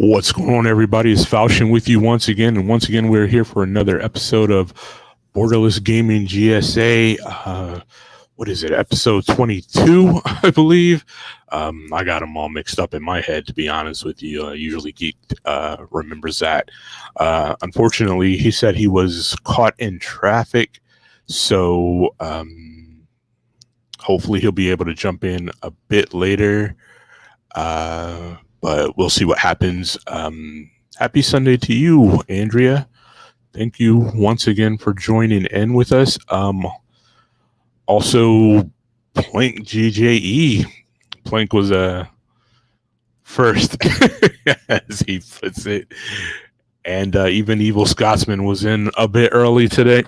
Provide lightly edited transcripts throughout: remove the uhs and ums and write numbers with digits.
What's going on, everybody? It's Falchion with you once again. And once again, we're here for another episode of Borderless Gaming GSA. What is it? Episode 22, I believe. I got them all mixed up in my head, to be honest with you. Usually Geek remembers that. Unfortunately, he said he was caught in traffic. So hopefully he'll be able to jump in a bit later. But we'll see what happens. Happy Sunday to you, Andrea. Thank you once again for joining in with us. Also, Plank GJE. Plank was first, as he puts it. And even Evil Scotsman was in a bit early today.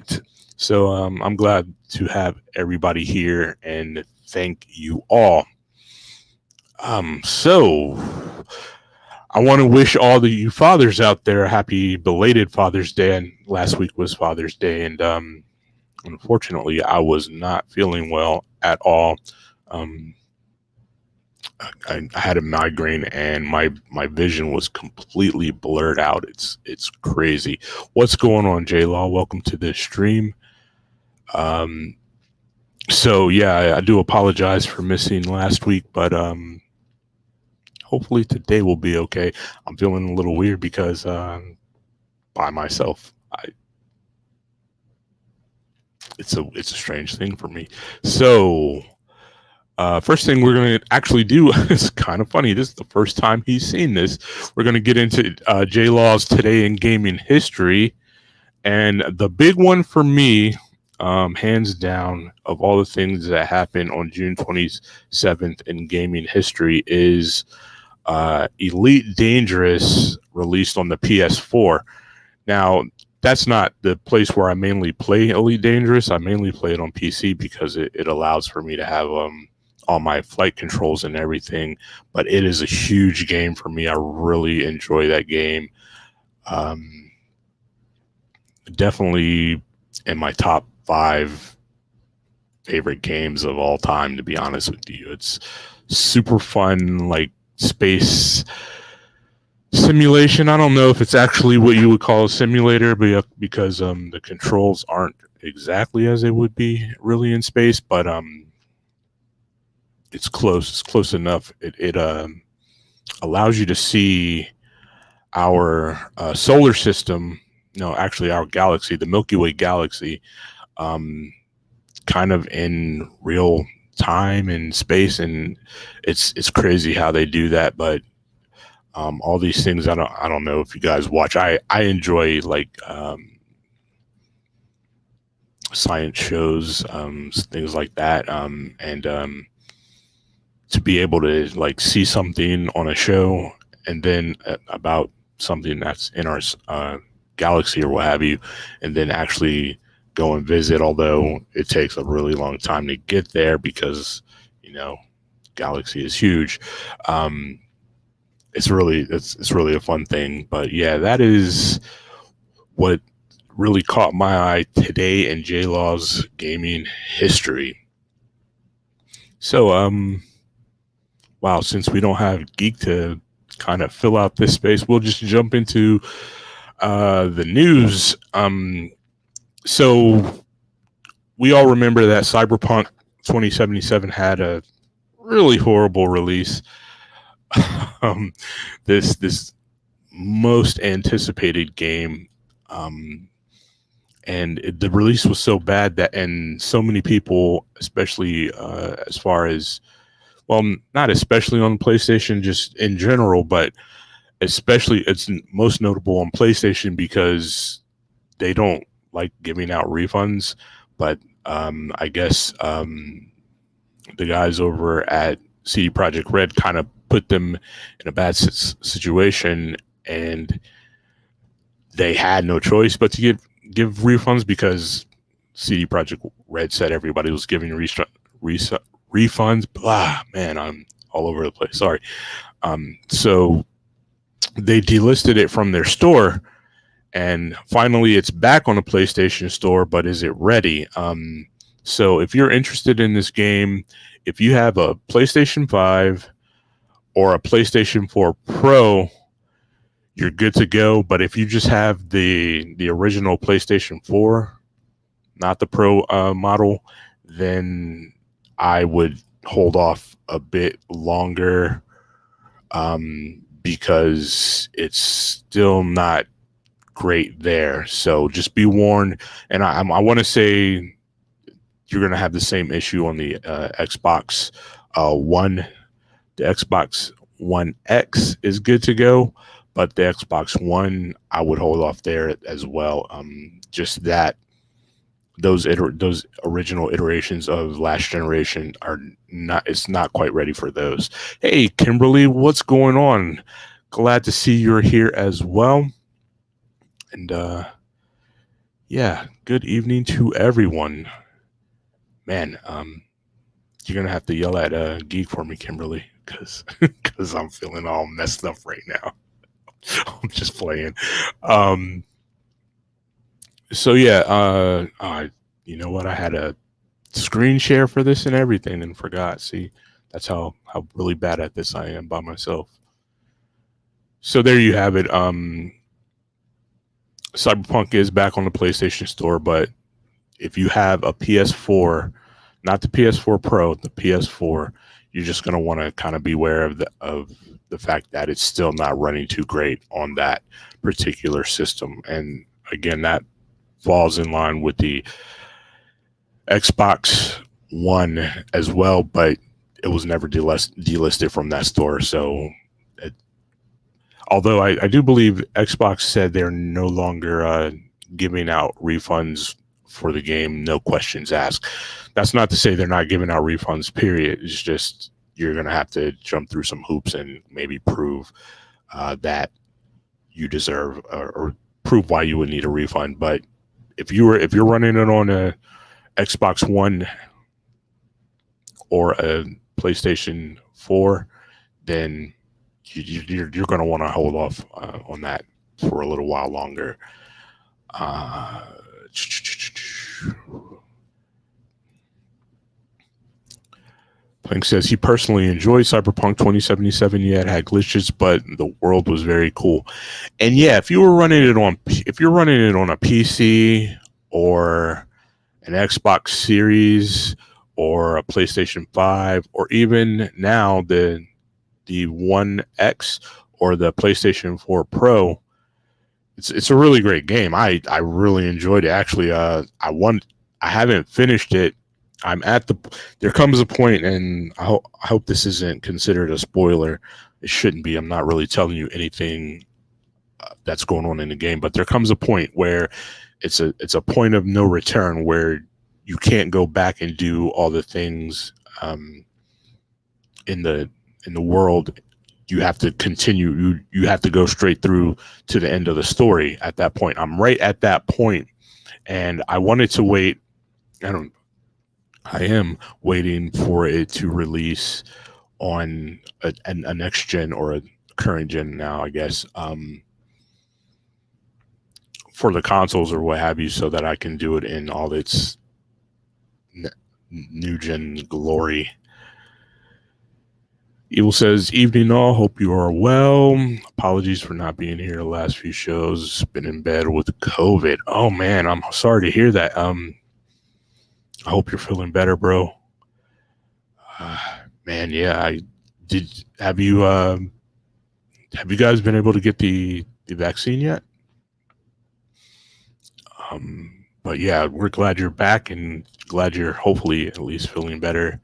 So I'm glad to have everybody here, and thank you all. So I want to wish all the you fathers out there a happy belated Father's Day. And last week was Father's Day, and unfortunately, I was not feeling well at all. I had a migraine, and my vision was completely blurred out. It's crazy. What's going on, J Law? Welcome to this stream. So yeah, I do apologize for missing last week, but hopefully today will be okay. I'm feeling a little weird because by myself, it's a strange thing for me. So first thing we're going to actually do is kind of funny. This is the first time he's seen this. We're going to get into J Law's Today in Gaming History, and the big one for me, hands down, of all the things that happened on June 27th in gaming history is Elite Dangerous released on the PS4. Now, that's not the place where I mainly play Elite Dangerous. I mainly play it on PC because it allows for me to have all my flight controls and everything. But it is a huge game for me. I really enjoy that game. Definitely in my top 5 favorite games of all time, to be honest with you. It's super fun, like space simulation. I don't know if it's actually what you would call a simulator, but because the controls aren't exactly as they would be really in space, but it's close enough. It allows you to see our solar system, no, actually our galaxy, the Milky Way galaxy, kind of in real time and space, and it's crazy how they do that. But all these things, I don't know if you guys watch. I enjoy like science shows, things like that, and to be able to like see something on a show and then about something that's in our galaxy or what have you, and then actually go and visit, although it takes a really long time to get there because, you know, galaxy is huge. It's really a fun thing. But yeah, that is what really caught my eye today in J Law's gaming history. So wow, since we don't have Geek to kind of fill out this space, we'll just jump into the news. So we all remember that Cyberpunk 2077 had a really horrible release. This most anticipated game, and the release was so bad that, and so many people, especially as far as, well, not especially on PlayStation, just in general, but especially it's most notable on PlayStation because they don't like giving out refunds. But I guess the guys over at CD Projekt Red kind of put them in a bad situation, and they had no choice but to give refunds because CD Projekt Red said everybody was giving refunds. Blah, man, I'm all over the place. Sorry. So they delisted it from their store, and finally it's back on the PlayStation Store, but is it ready? So if you're interested in this game, if you have a PlayStation 5 or a PlayStation 4 Pro, you're good to go. But if you just have the original PlayStation 4, not the Pro model, then I would hold off a bit longer, because it's still not great there. So just be warned. And I want to say you're going to have the same issue on the Xbox One. The Xbox One X is good to go, but the Xbox One, I would hold off there as well. Just that those original iterations of last generation are not, it's not quite ready for those. Hey, Kimberly, what's going on? Glad to see you're here as well. And yeah, good evening to everyone. Man, you're gonna have to yell at Geek for me, Kimberly, because I'm feeling all messed up right now. I'm just playing. So yeah, you know what? I had a screen share for this and everything and forgot. See, that's how really bad at this I am by myself. So there you have it. Cyberpunk is back on the PlayStation Store, but if you have a PS4, not the PS4 Pro, the PS4, you're just going to want to kind of beware of the fact that it's still not running too great on that particular system. And again, that falls in line with the Xbox One as well, but it was never delisted from that store. So although I do believe Xbox said they're no longer giving out refunds for the game, no questions asked. That's not to say they're not giving out refunds, period. It's just you're going to have to jump through some hoops and maybe prove that you deserve or prove why you would need a refund. But if you're running it on a Xbox One or a PlayStation 4, then you're going to want to hold off on that for a little while longer. Plank says he personally enjoyed Cyberpunk 2077. Yeah, it had glitches, but the world was very cool. And yeah, if you're running it on a PC or an Xbox Series or a PlayStation 5, or even now the One X or the PlayStation 4 Pro, it's a really great game. I really enjoyed it. Actually, I haven't finished it. There comes a point, and I hope this isn't considered a spoiler. It shouldn't be. I'm not really telling you anything that's going on in the game, but there comes a point where it's a point of no return where you can't go back and do all the things in the world. You have to continue. You have to go straight through to the end of the story at that point. I'm right at that point, and I wanted to wait. I am waiting for it to release on a next gen or a current gen now, I guess, for the consoles or what have you, so that I can do it in all its new gen glory. Evil says, evening all, hope you are well. Apologies for not being here the last few shows. Been in bed with COVID. Oh man, I'm sorry to hear that. I hope you're feeling better, bro. Man, yeah, have you guys been able to get the vaccine yet? But yeah, we're glad you're back and glad you're hopefully at least feeling better.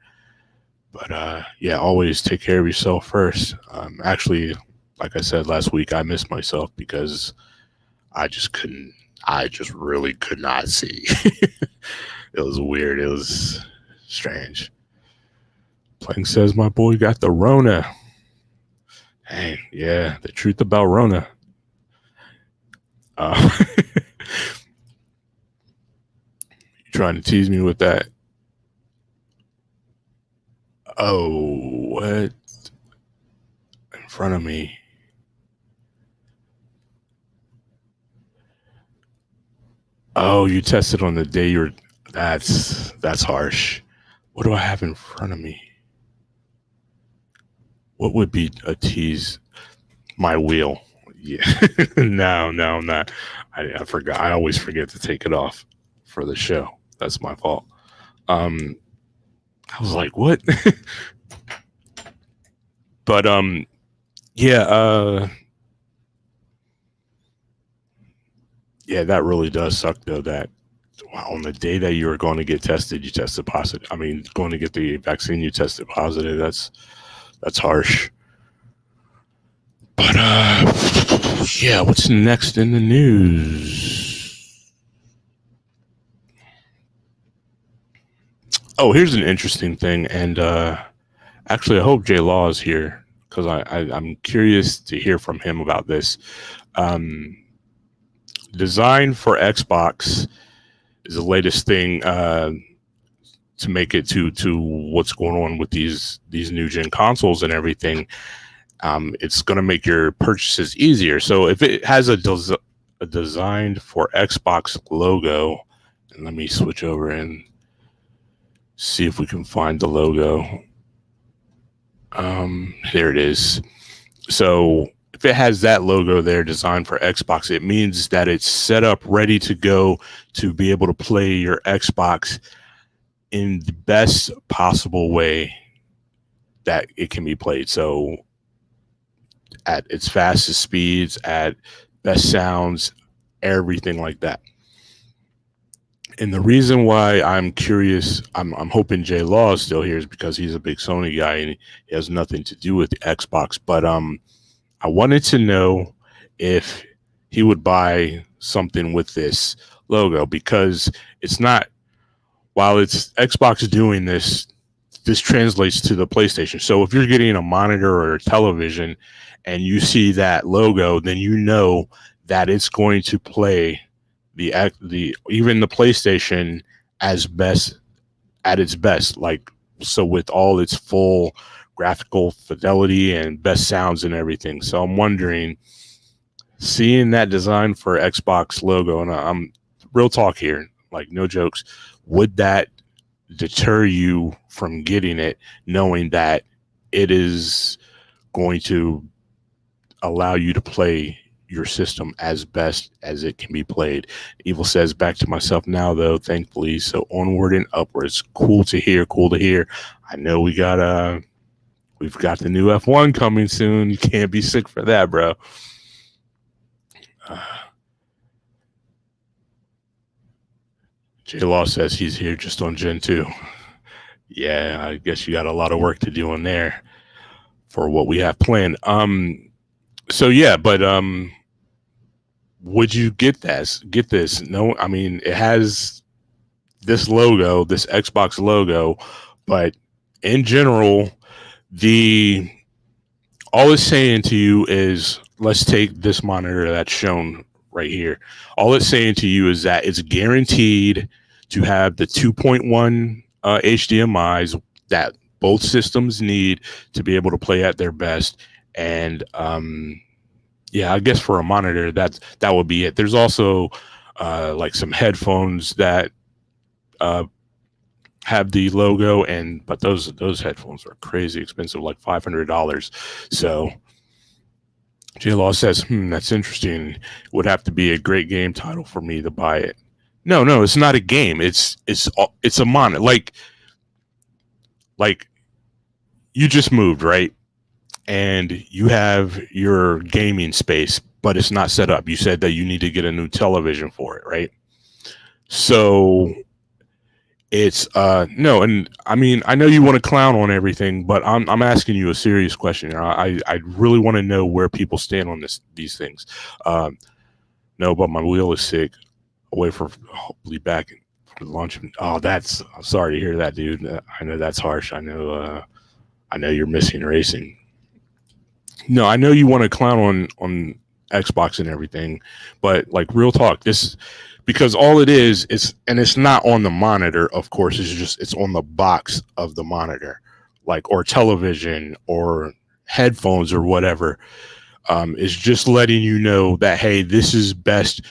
But yeah, always take care of yourself first. Actually, like I said last week, I missed myself because I just really could not see. It was weird. It was strange. Plank says my boy got the Rona. Hey, yeah, the truth about Rona. You trying to tease me with that? Oh, what? In front of me. Oh, you tested on the day you're. That's harsh. What do I have in front of me? What would be a tease? My wheel. Yeah. No, no, I'm not. I forgot. I always forget to take it off for the show. That's my fault. Um, I was like, what? But yeah, yeah, that really does suck though. That on the day that you were going to get tested, you tested positive. I mean, going to get the vaccine, you tested positive. That's harsh. But yeah, what's next in the news? Oh, here's an interesting thing, and actually, I hope Jay Law is here because I'm curious to hear from him about this. Um, Design for Xbox is the latest thing to make it to what's going on with these new gen consoles and everything. It's going to make your purchases easier. So if it has a designed for Xbox logo, and let me switch over and see if we can find the logo. There it is. So if it has that logo there designed for Xbox, it means that it's set up ready to go to be able to play your Xbox in the best possible way that it can be played. So at its fastest speeds, at best sounds, everything like that. And the reason why I'm curious, I'm hoping Jay Law is still here, is because he's a big Sony guy and he has nothing to do with the Xbox. But I wanted to know if he would buy something with this logo, because it's not, while it's Xbox doing this, this translates to the PlayStation. So if you're getting a monitor or a television and you see that logo, then you know that it's going to play the even the PlayStation as best at its best, like, so with all its full graphical fidelity and best sounds and everything. So I'm wondering, seeing that design for Xbox logo, and I'm real talk here, like no jokes, would that deter you from getting it, knowing that it is going to allow you to play your system as best as it can be played? Evil says, back to myself now though, thankfully, so onward and upwards. Cool to hear. I know we've got the new F1 coming soon. You can't be sick for that, bro. J Law says he's here just on Gen 2. Yeah, I guess you got a lot of work to do on there for what we have planned. So yeah, but would you get this? No, I mean, it has this logo, this Xbox logo, but in general, all it's saying to you is, let's take this monitor that's shown right here. All it's saying to you is that it's guaranteed to have the 2.1 HDMIs that both systems need to be able to play at their best. And yeah, I guess for a monitor, that would be it. There's also like some headphones that have the logo, but those headphones are crazy expensive, like $500. So J Law says, that's interesting. It would have to be a great game title for me to buy it. No, it's not a game. It's a monitor. Like you just moved, right? And you have your gaming space, but it's not set up. You said that you need to get a new television for it, right? So it's no, and I mean, I know you want to clown on everything, but I'm asking you a serious question. I really want to know where people stand on these things. No, but my wheel is sick. Away for hopefully back for the launch. Oh, I'm sorry to hear that, dude. I know that's harsh. I know you're missing racing. No, I know you want to clown on Xbox and everything, but like real talk, because all it is, and it's not on the monitor, of course, it's on the box of the monitor, like, or television or headphones or whatever. It's just letting you know that, hey, this is best.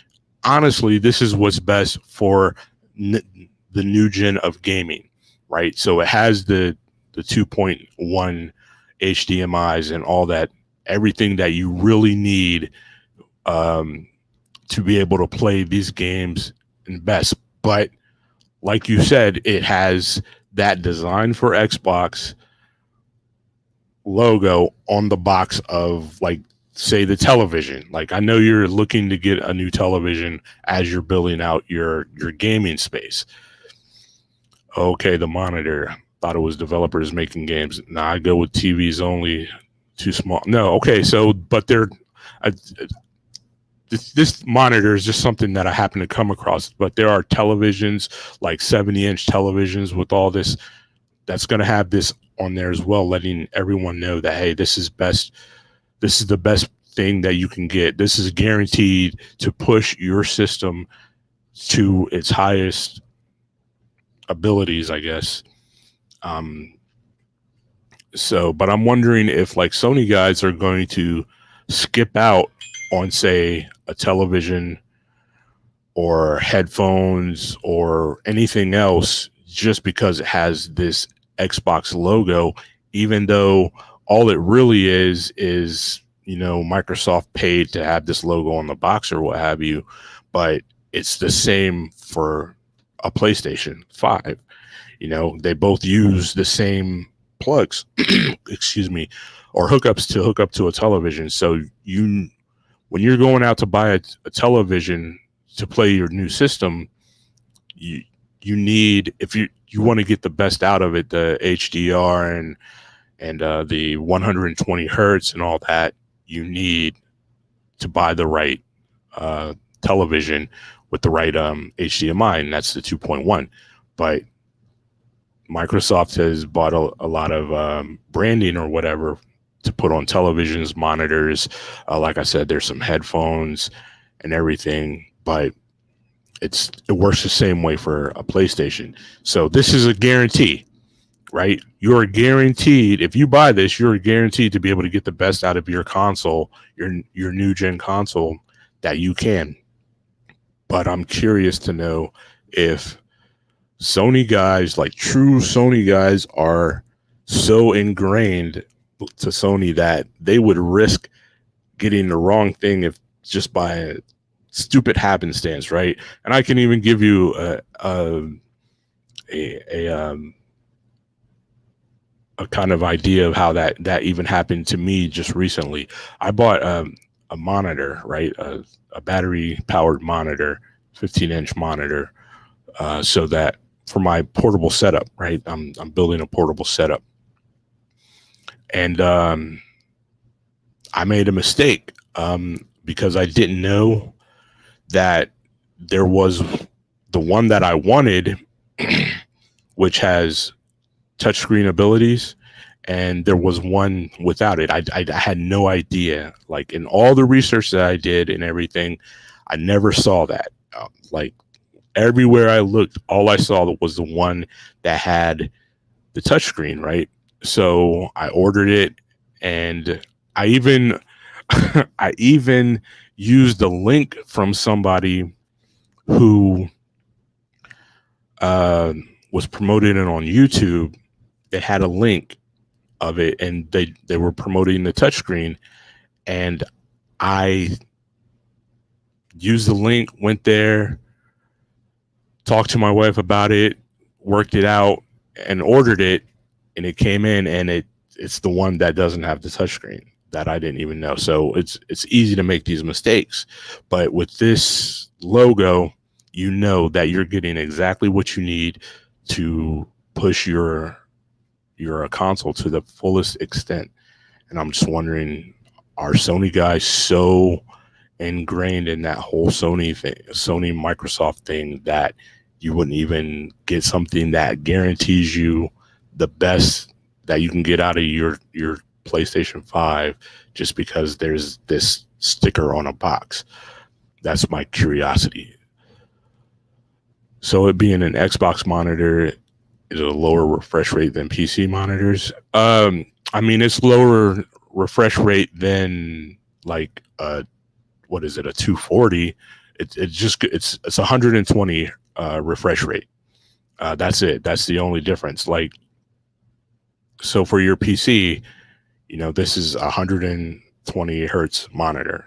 Honestly, this is what's best for the new gen of gaming, right? So it has the 2.1 HDMIs and all that, everything that you really need to be able to play these games in best. But like you said, it has that design for Xbox logo on the box of, like, say, the television. Like, I know you're looking to get a new television as you're building out your gaming space. Okay, the monitor. Thought it was developers making games. Nah, I go with TVs only. Too small. No, okay. So, but they're this monitor is just something that I happen to come across. But there are televisions, like 70-inch televisions, with all this that's going to have this on there as well, letting everyone know that, hey, this is best. This is the best thing that you can get. This is guaranteed to push your system to its highest abilities, I guess. So, but I'm wondering if, like, Sony guys are going to skip out on, say, a television or headphones or anything else just because it has this Xbox logo, even though all it really is, Microsoft paid to have this logo on the box or what have you, but it's the same for a PlayStation 5. They both use the same plugs, excuse me, or hookups to hook up to a television. So when you're going out to buy a television to play your new system, you need, if you want to get the best out of it, the HDR and the 120 hertz and all that, you need to buy the right television with the right HDMI, and that's the 2.1. But Microsoft has bought a lot of branding or whatever to put on televisions, monitors. Like I said, there's some headphones and everything, but it works the same way for a PlayStation. So this is a guarantee, right? You're guaranteed, if you buy this, you're guaranteed to be able to get the best out of your console, your new gen console that you can. But I'm curious to know if Sony guys, like true Sony guys, are so ingrained to Sony that they would risk getting the wrong thing if just by a stupid happenstance, right? And I can even give you a kind of idea of how that even happened to me just recently. I bought a monitor, right? A battery powered monitor, 15-inch monitor, so that for my portable setup, right? I'm building a portable setup, and I made a mistake because I didn't know that there was the one that I wanted, which has touchscreen abilities, and there was one without it. I had no idea. Like, in all the research that I did and everything, I never saw that. Like, everywhere I looked, all I saw was the one that had the touchscreen, right? So I ordered it, and I even I even used the link from somebody who was promoting it on YouTube. They had a link of it, and they were promoting the touchscreen, and I used the link, went there, talked to my wife about it, worked it out, and ordered it, and it came in, and it's the one that doesn't have the touchscreen that I didn't even know. So it's easy to make these mistakes, but with this logo, you know that you're getting exactly what you need to push your console to the fullest extent. And I'm just wondering, are Sony guys so ingrained in that whole Sony Microsoft thing that you wouldn't even get something that guarantees you the best that you can get out of your PlayStation 5 just because there's this sticker on a box? That's my curiosity. So it being an Xbox monitor is a lower refresh rate than PC monitors. I mean, it's lower refresh rate than, like, what is it, a 240? It's 120 refresh rate. That's it. That's the only difference. Like, so for your PC, this is 120 hertz monitor.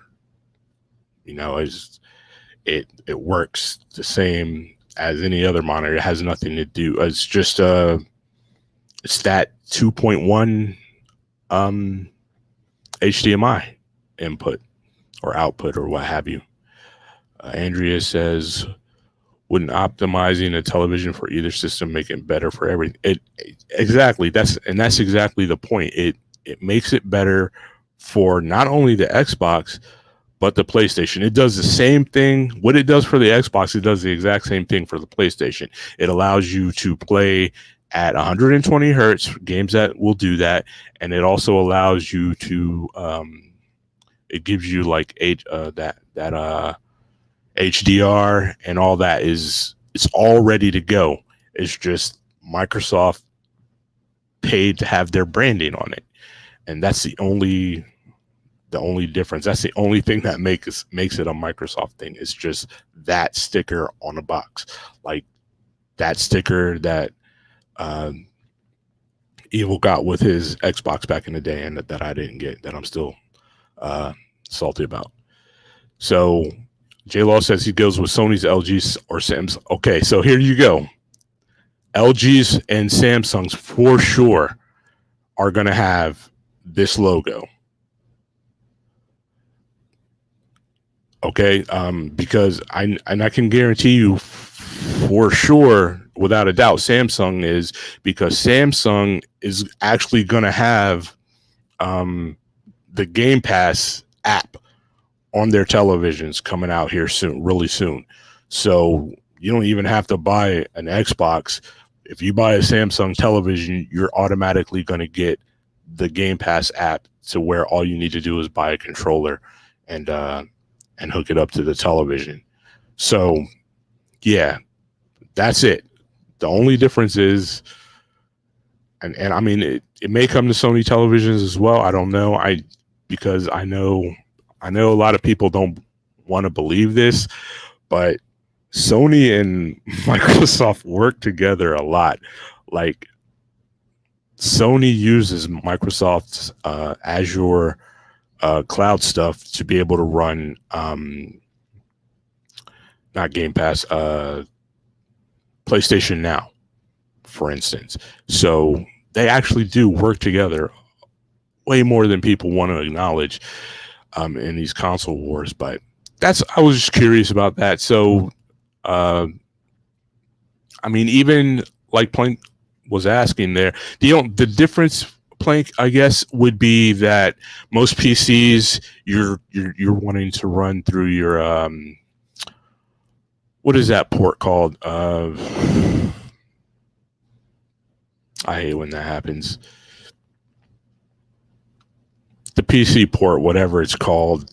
it works the same as any other monitor. It has nothing to do. It's just it's that 2.1 HDMI input or output or what have you. Andrea says, wouldn't optimizing a television for either system make it better for everything? Exactly. That's exactly the point. It makes it better for not only the Xbox, but the PlayStation. It does the same thing. What it does for the Xbox, it does the exact same thing for the PlayStation. It allows you to play at 120 hertz, games that will do that. And it also allows you to, it gives you like HDR and all that it's all ready to go. It's just Microsoft paid to have their branding on it. And that's the only difference. That's the only thing that makes it a Microsoft thing. It's just that sticker on a box, like that sticker that Evil got with his Xbox back in the day, and that I didn't get, that I'm still salty about. So J Law says he goes with Sony's, LG's, or Samsung. Okay, so here you go. LG's and Samsung's for sure are going to have this logo. Okay, because I can guarantee you for sure, without a doubt, Samsung is, because Samsung is actually going to have the Game Pass app on their televisions coming out here soon, really soon. So you don't even have to buy an Xbox. If you buy a Samsung television, you're automatically going to get the Game Pass app, to where all you need to do is buy a controller and hook it up to the television. So yeah, that's it. The only difference is, and I mean, it may come to Sony televisions as well. I don't know. Because I know a lot of people don't want to believe this, but Sony and Microsoft work together a lot. Like, Sony uses Microsoft's Azure cloud stuff to be able to run not Game Pass, PlayStation Now, for instance. So they actually do work together way more than people want to acknowledge in these console wars. But I was just curious about that. So I mean, even like Plank was asking there, the difference, Plank, I guess, would be that most PCs you're wanting to run through your what is that port called? I hate when that happens. The PC port, whatever it's called,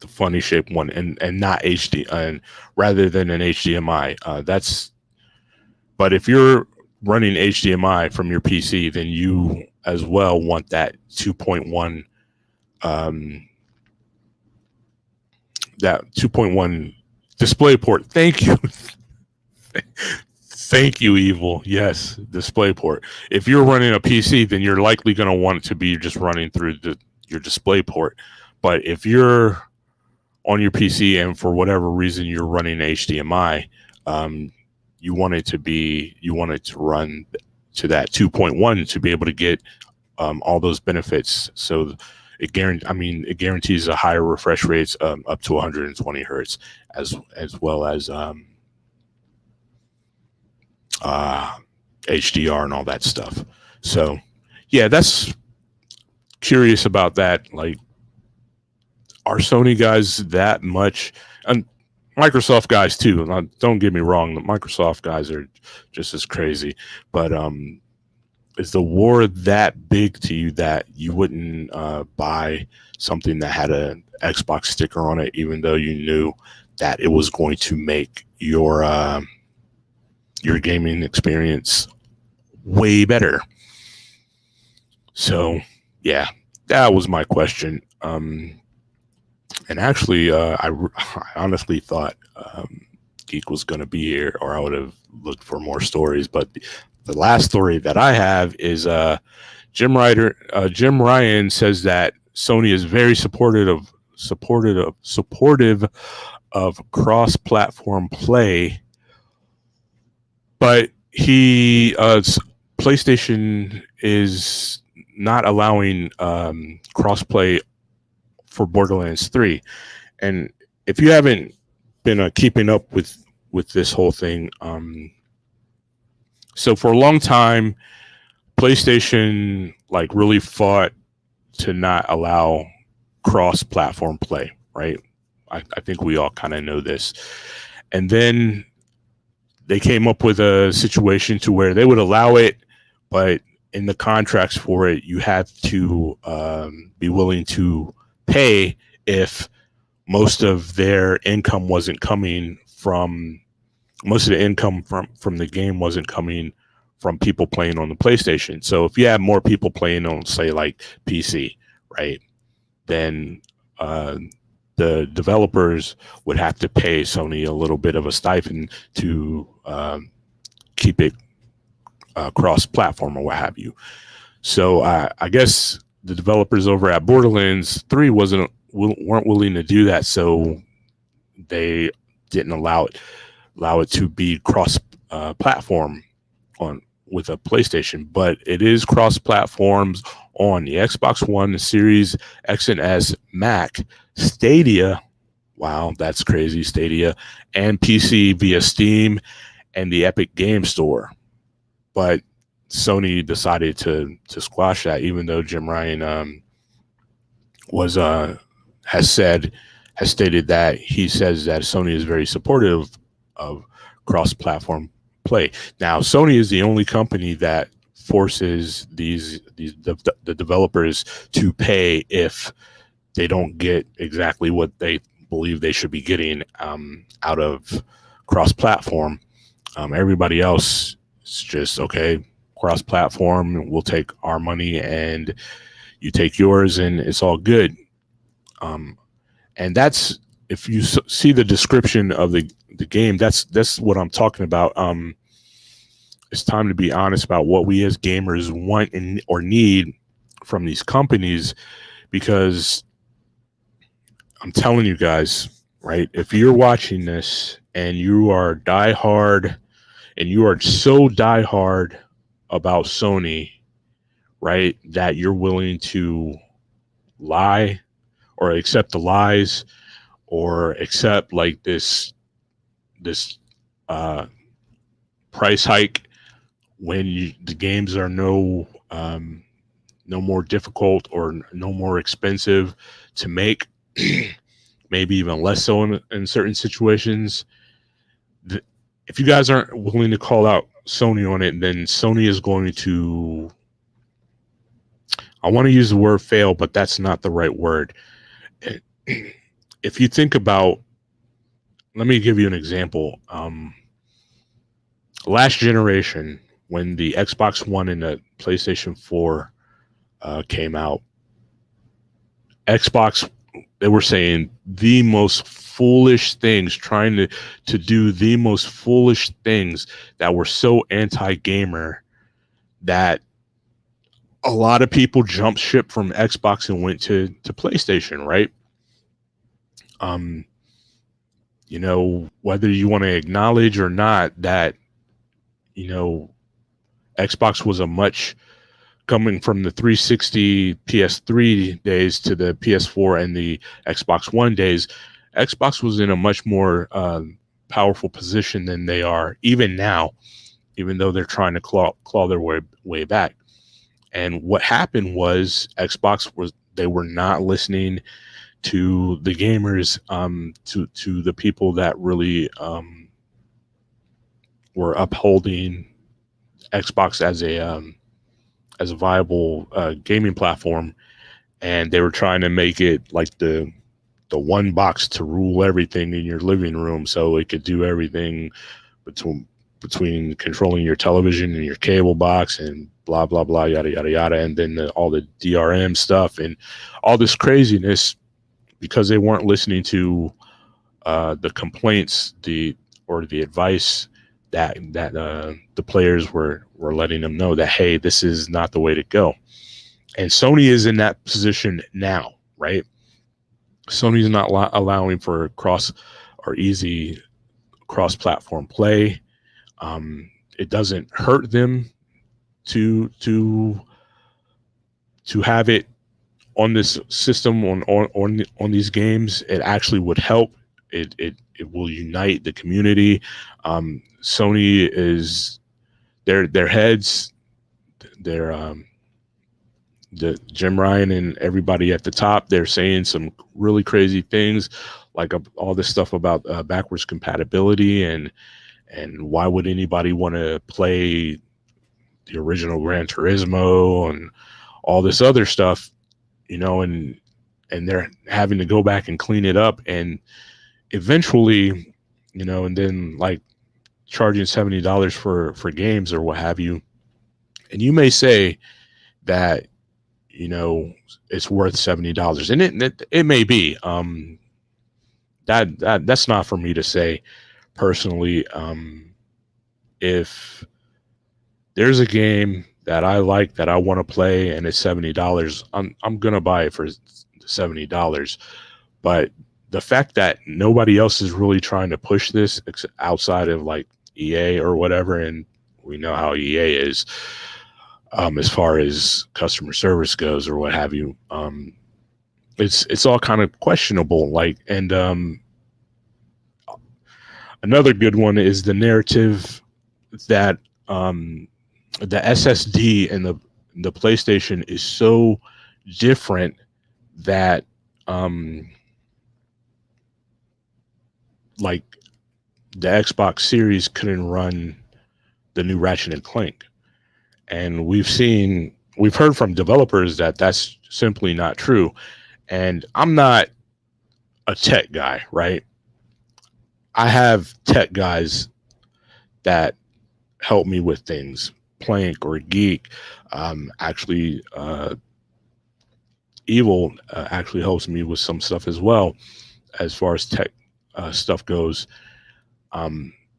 the funny shaped one, and not HD, and rather than an HDMI. But if you're running HDMI from your PC, then you as well want that 2.1 display port. Thank you. Thank you, Evil. Yes, display port. If you're running a PC, then you're likely going to want it to be just running through your display port. But if you're on your PC and for whatever reason you're running HDMI, you want it to run to that 2.1 to be able to get all those benefits. So it guarantees a higher refresh rates, up to 120 hertz, as well as HDR and all that stuff. So yeah, that's curious about that. Like, are Sony guys that much, and Microsoft guys too? Don't get me wrong, the Microsoft guys are just as crazy, but is the war that big to you that you wouldn't buy something that had an Xbox sticker on it, even though you knew that it was going to make your gaming experience way better? So yeah, that was my question. And actually, I honestly thought Geek was going to be here, or I would have looked for more stories. But the last story that I have is Jim Ryan says that Sony is very supportive supportive of cross-platform play, but PlayStation is not allowing crossplay for Borderlands 3. And if you haven't been keeping up with this whole thing, so for a long time, PlayStation like really fought to not allow cross-platform play, right? I think we all kind of know this. And then they came up with a situation to where they would allow it, but in the contracts for it, you had to be willing to pay if most of their income wasn't coming from most of the income from the game wasn't coming from people playing on the PlayStation. So if you have more people playing on, say, like PC, right, then the developers would have to pay Sony a little bit of a stipend to keep it cross-platform or what have you. So I guess the developers over at Borderlands 3 weren't willing to do that, so they didn't allow it to be cross-platform with a PlayStation. But it is cross-platforms on the Xbox One, the Series X and S, Mac, Stadia. Wow, that's crazy, Stadia, and PC via Steam and the Epic Game Store. But Sony decided to squash that, even though Jim Ryan has stated that he says that Sony is very supportive of cross-platform play. Now, Sony is the only company that forces the developers to pay if they don't get exactly what they believe they should be getting out of cross-platform. Everybody else is just, okay, cross-platform, we'll take our money and you take yours, and it's all good. And that's, if you see the description of the game, that's what I'm talking about. It's time to be honest about what we as gamers want or need from these companies, because I'm telling you guys, right, if you're watching this and you are diehard and you are so diehard about Sony, right, that you're willing to lie or accept the lies or accept like this price hike when the games are no more difficult or no more expensive to make, maybe even less so in certain situations. If you guys aren't willing to call out Sony on it, then Sony is going to, I want to use the word fail, but that's not the right word. If you think about, let me give you an example. Last generation, when the Xbox One and the PlayStation 4 came out, Xbox, they were saying the most foolish things, trying to do the most foolish things that were so anti-gamer that a lot of people jumped ship from Xbox and went to PlayStation, right? You know, whether you want to acknowledge or not that, you know, Xbox was a much, coming from the 360 PS3 days to the PS4 and the Xbox One days, Xbox was in a much more powerful position than they are even now, even though they're trying to claw their way back. And what happened was they were not listening to the gamers, to the people that really were upholding Xbox as a viable gaming platform, and they were trying to make it like the one box to rule everything in your living room, so it could do everything between controlling your television and your cable box and blah blah blah, yada yada yada, and then all the DRM stuff and all this craziness, because they weren't listening to the complaints, the advice that the players were letting them know that, hey, this is not the way to go. And Sony is in that position now, right? Sony's not allowing for cross or easy cross-platform play. It doesn't hurt them to have it on this system on these games. It actually would help. It will unite the community. Sony is their heads, their the Jim Ryan and everybody at the top. They're saying some really crazy things, like all this stuff about backwards compatibility and why would anybody want to play the original Gran Turismo and all this other stuff, and they're having to go back and clean it up, and eventually, and then like charging $70 for games or what have you. And you may say that, it's worth $70, and it may be. That's not for me to say personally. If there's a game that I like that I want to play and it's $70, I'm gonna buy it for $70. But the fact that nobody else is really trying to push this outside of like EA or whatever, and we know how EA is as far as customer service goes or what have you, it's all kind of questionable. Like, and another good one is the narrative that the SSD and the PlayStation is so different that like the Xbox Series couldn't run the new Ratchet and Clank. And we've heard from developers that that's simply not true. And I'm not a tech guy, right? I have tech guys that help me with things. Plank or Geek, actually, Evil actually helps me with some stuff as well, as far as tech stuff goes.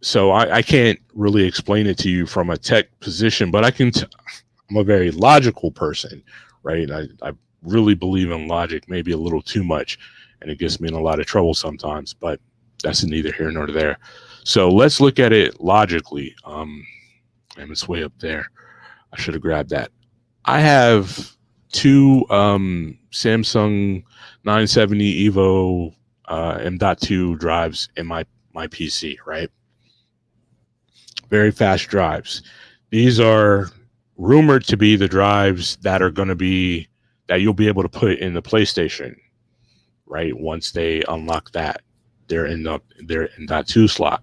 So I can't really explain it to you from a tech position, but I'm a very logical person, right? I really believe in logic, maybe a little too much, and it gets me in a lot of trouble sometimes, but that's neither here nor there. So let's look at it logically. And it's way up there. I should have grabbed that. I have two Samsung 970 Evo M.2 drives in my PC, right? Very fast drives. These are rumored to be the drives that are going to be that you'll be able to put in the PlayStation, right? Once they unlock that, they're in that 2 slot.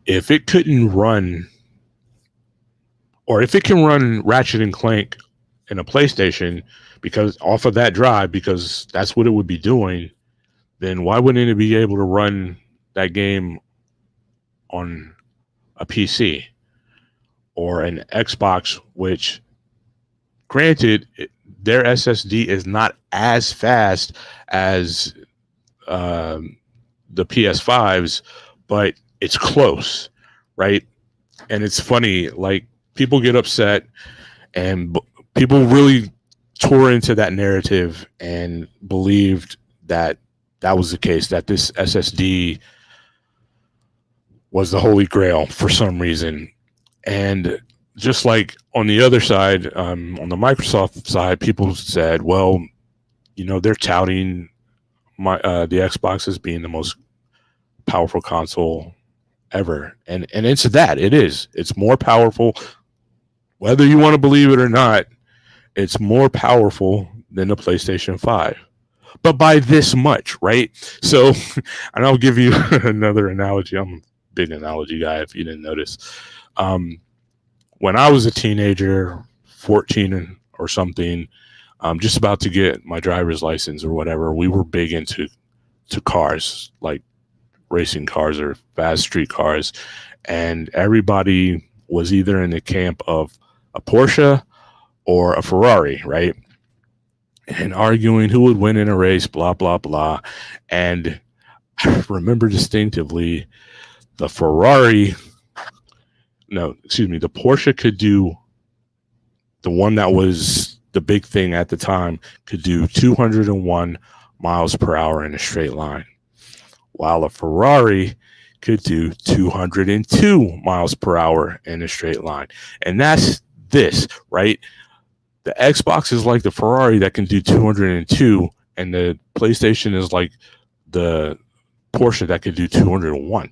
If it couldn't run, or if it can run Ratchet and Clank in a PlayStation because off of that drive, because that's what it would be doing, then why wouldn't it be able to run that game on a PC or an Xbox, which, granted, their SSD is not as fast as the PS5's, but it's close, right? And it's funny, like, people get upset and people really tore into that narrative and believed that that was the case, that this SSD was the holy grail for some reason. And just like on the other side, on the Microsoft side, people said, well, they're touting the Xbox as being the most powerful console ever. And it's that. It's more powerful. Whether you want to believe it or not, it's more powerful than the PlayStation 5. But by this much, right? So, and I'll give you another analogy. I'm a big analogy guy, if you didn't notice. When I was a teenager, 14 or something, just about to get my driver's license or whatever, we were big into cars, like racing cars or fast street cars. And everybody was either in the camp of a Porsche or a Ferrari, right? And arguing who would win in a race, blah, blah, blah. And I remember distinctively the Porsche could do the one that was the big thing at the time, could do 201 miles per hour in a straight line, while a Ferrari could do 202 miles per hour in a straight line. And that's this, right? The Xbox is like the Ferrari that can do 202, and the PlayStation is like the Porsche that could do 201.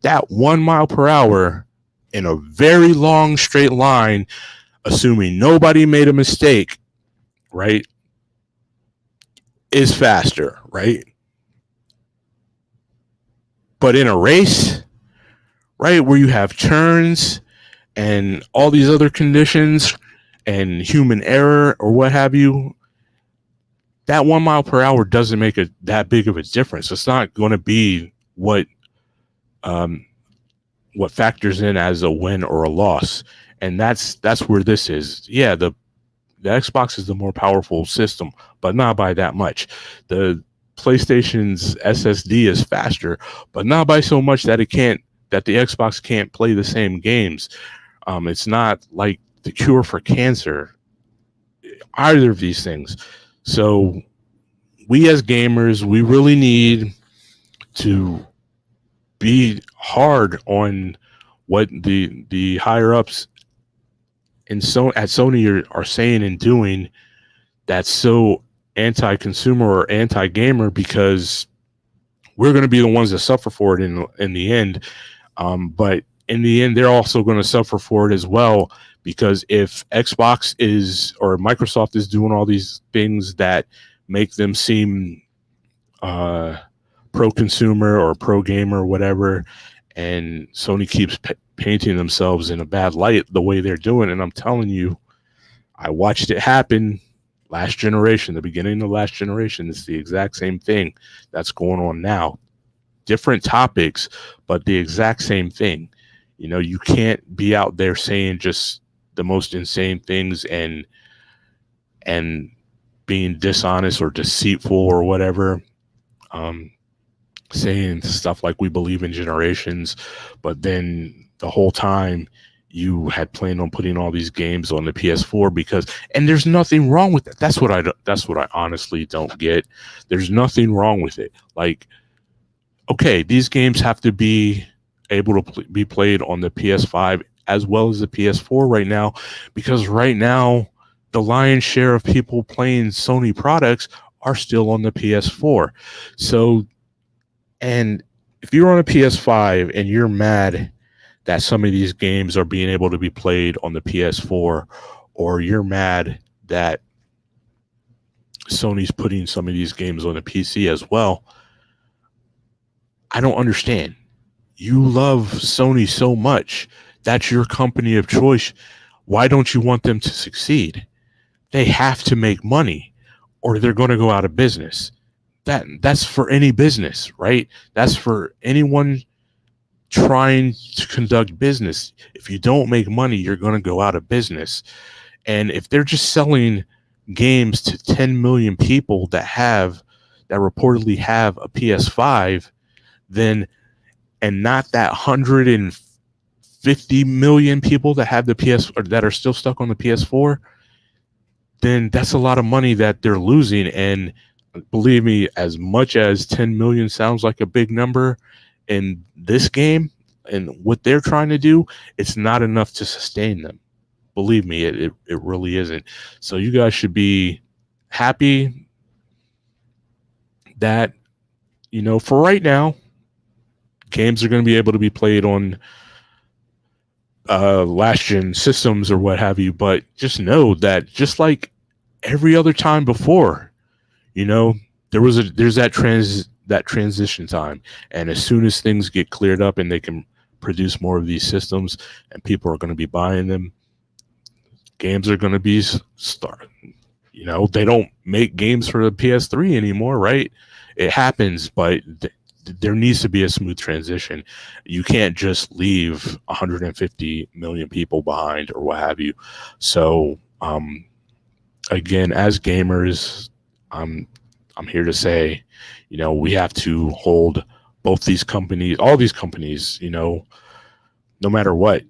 That 1 mile per hour in a very long straight line, assuming nobody made a mistake, right, is faster, right? But in a race, right, where you have turns and all these other conditions and human error or what have you, that 1 mile per hour doesn't make that big of a difference. It's not going to be what factors in as a win or a loss. And that's where this is. Yeah, the Xbox is the more powerful system, but not by that much. The PlayStation's SSD is faster, but not by so much that the Xbox can't play the same games. It's not like the cure for cancer, either of these things. So we as gamers, we really need to be hard on what the higher ups at Sony are saying and doing that's so anti-consumer or anti-gamer, because we're going to be the ones that suffer for it in the end. But in the end, they're also going to suffer for it as well, because if Xbox or Microsoft is doing all these things that make them seem pro-consumer or pro-gamer or whatever, and Sony keeps painting themselves in a bad light the way they're doing, and I'm telling you, I watched it happen last generation, the beginning of last generation. It's the exact same thing that's going on now. Different topics, but the exact same thing. You know, you can't be out there saying just the most insane things and being dishonest or deceitful or whatever, saying stuff like we believe in generations, but then the whole time you had planned on putting all these games on the PS4 and there's nothing wrong with that. That's what I honestly don't get. There's nothing wrong with it. Like, okay, these games have to be able to be played on the PS5 as well as the PS4 right now, because right now the lion's share of people playing Sony products are still on the PS4. So, and if you're on a PS5 and you're mad that some of these games are being able to be played on the PS4, or you're mad that Sony's putting some of these games on the PC as well, I don't understand. You love Sony so much. That's your company of choice. Why don't you want them to succeed? They have to make money or they're going to go out of business. That's for any business, right? That's for anyone trying to conduct business. If you don't make money, you're going to go out of business. And if they're just selling games to 10 million people that reportedly have a PS5, then, and not that 150 million people that have the PS or that are still stuck on the PS4, then that's a lot of money that they're losing. And believe me, as much as 10 million sounds like a big number in this game and what they're trying to do, it's not enough to sustain them. Believe me, it really isn't. So you guys should be happy that, you know, for right now, games are going to be able to be played on last gen systems or what have you, but just know that just like every other time before, you know, there's that transition time, and as soon as things get cleared up and they can produce more of these systems and people are going to be buying them, games are going to be you know, they don't make games for the PS3 anymore, right? It happens, but there needs to be a smooth transition. You can't just leave 150 million people behind or what have you. So, again, as gamers, I'm here to say, you know, we have to hold both these companies, all these companies, you know, no matter what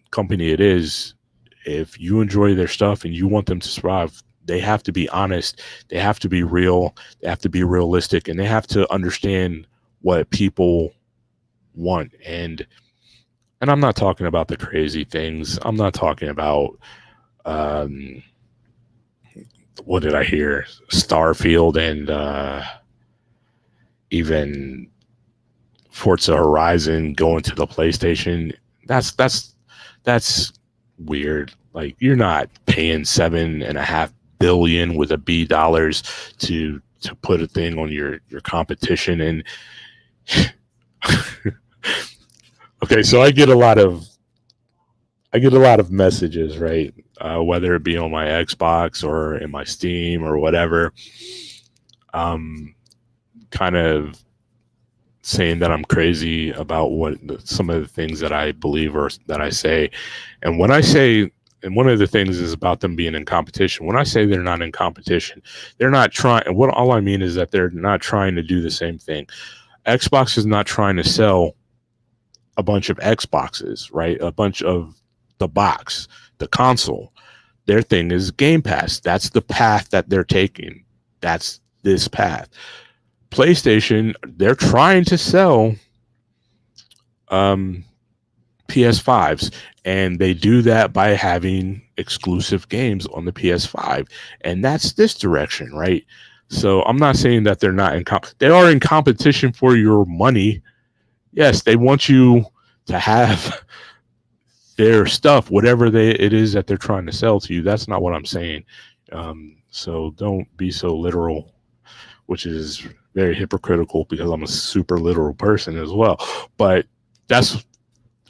company it is, if you enjoy their stuff and you want them to survive, they have to be honest, they have to be real, they have to be realistic, and they have to understand what people want. And I'm not talking about the crazy things. I'm not talking about um what did I hear? Starfield and even Forza Horizon going to the PlayStation. That's weird. Like, you're not paying $7.5 billion with a B dollars to put a thing on your competition. And okay, so I get a lot of messages, right? Whether it be on my Xbox or in my Steam or whatever, kind of saying that I'm crazy about some of the things that I believe or that I say. And when I say, and one of the things is about them being in competition. When I say they're not in competition, they're not trying. And what all I mean is that they're not trying to do the same thing. Xbox is not trying to sell a bunch of Xboxes, right? A bunch of the box, the console. Their thing is Game Pass. That's the path that they're taking. That's this path. PlayStation, they're trying to sell PS5s, and they do that by having exclusive games on the PS5, and that's this direction, right? So I'm not saying that they're not they are in competition for your money. Yes, they want you to have their stuff, whatever it is that they're trying to sell to you. That's not what I'm saying. So don't be so literal, which is very hypocritical because I'm a super literal person as well. But that's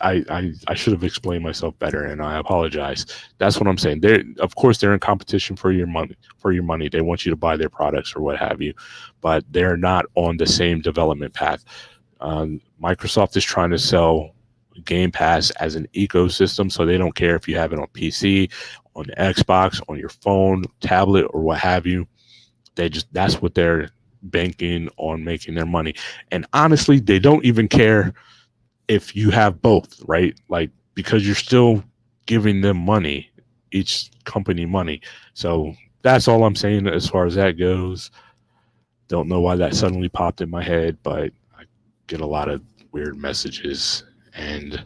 I should have explained myself better, and I apologize. That's what I'm saying. Of course they're in competition for your money. They want you to buy their products or what have you, but they're not on the same development path. Microsoft is trying to sell Game Pass as an ecosystem, so they don't care if you have it on PC, on Xbox, on your phone, tablet, or what have you. That's what they're banking on, making their money. And honestly, they don't even care if you have both, right? Like, because you're still giving them money, each company money. So that's all I'm saying as far as that goes. Don't know why that suddenly popped in my head, but I get a lot of weird messages. And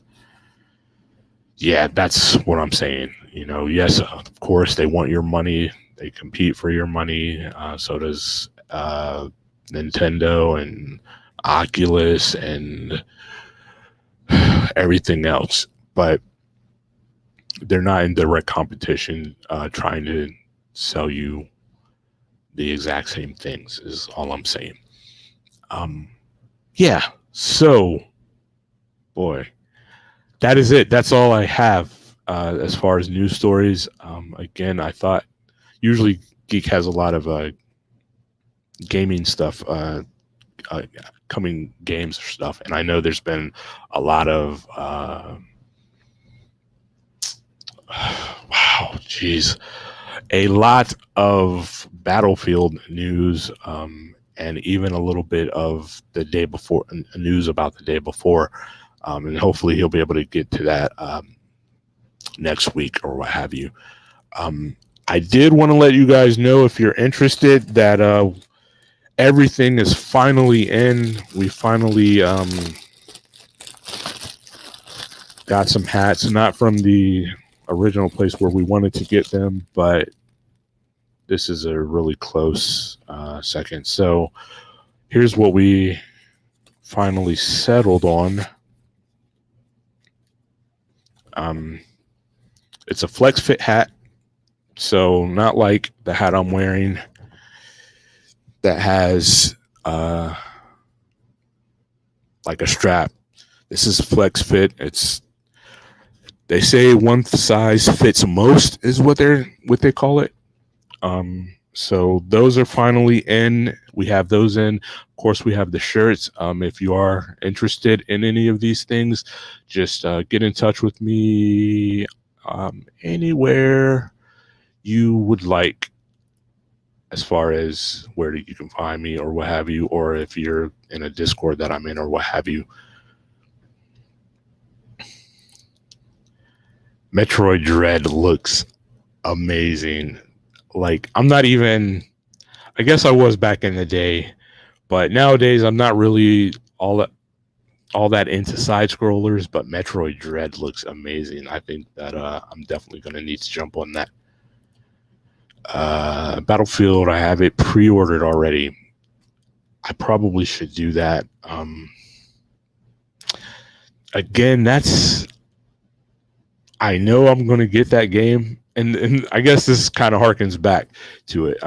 yeah, that's what I'm saying. Yes, of course, they want your money. They compete for your money. So does Nintendo and Oculus and everything else. But they're not in direct competition trying to sell you the exact same things, is all I'm saying. Yeah, so, boy, that is it. That's all I have as far as news stories. Again, I thought usually Geek has a lot of gaming stuff, coming games or stuff, and I know there's been a lot of wow, geez, a lot of Battlefield news, and even a little bit of the day before, news about the day before, and hopefully he'll be able to get to that next week or what have you. I did want to let you guys know, if you're interested, that everything is finally in. We finally got some hats, not from the original place where we wanted to get them, but this is a really close second. So here's what we finally settled on. It's a flex fit hat, so not like the hat I'm wearing that has like a strap. This is flex fit. They say one size fits most is what they call it. So those are finally in. We have those in. Of course, we have the shirts. If you are interested in any of these things, just get in touch with me anywhere you would like, as far as where you can find me or what have you, or if you're in a Discord that I'm in or what have you. Metroid Dread looks amazing. Like, I'm not even, I guess I was back in the day, but nowadays I'm not really all that into side scrollers, but Metroid Dread looks amazing. I think that I'm definitely going to need to jump on that. Battlefield, I have it pre-ordered already. I probably should do that. Again, that's, I know I'm going to get that game, and I guess this kind of harkens back to it.